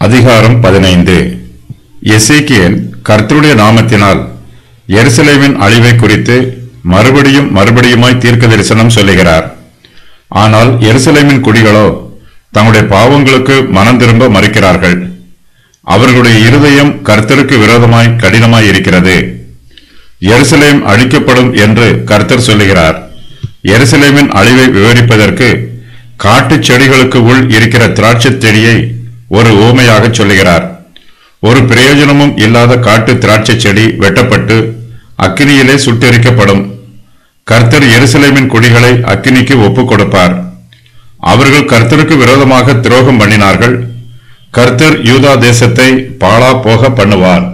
அதிகாரம் 15. எசேக்கியேல் கர்த்தருடைய நாமத்தினால் எருசலேமின் அழிவை குறித்து மறுபடியுமாய் தீர்க்க தரிசனம் சொல்லுகிறார். ஆனால் எருசலேமின் குடிகளோ தங்களுடைய பாவங்களுக்கு மனம் திரும்ப மறுக்கிறார்கள். அவர்களுடைய இருதயம் கர்த்தருக்கு விரோதமாய் கடினமாய் இருக்கிறது. எருசலேம் அழிக்கப்படும் என்று கர்த்தர் சொல்லுகிறார். எருசலேமின் அழிவை விவரிப்பதற்கு காட்டு செடிகளுக்கு உள் இருக்கிற திராட்சை செடியை ஒரு உவமையாக சொல்லுகிறார். ஒரு பிரயோஜனமும் இல்லாத காட்டு திராட்சை செடி வெட்டப்பட்டு அக்கினியிலே சுட்டெரிக்கப்படும். கர்த்தர் எருசலேமின் குடிகளை அக்கினிக்கு ஒப்புக் கொடுப்பார். அவர்கள் கர்த்தருக்கு விரோதமாக துரோகம் பண்ணினார்கள். கர்த்தர் யூதா தேசத்தை பாழா போக பண்ணுவார்.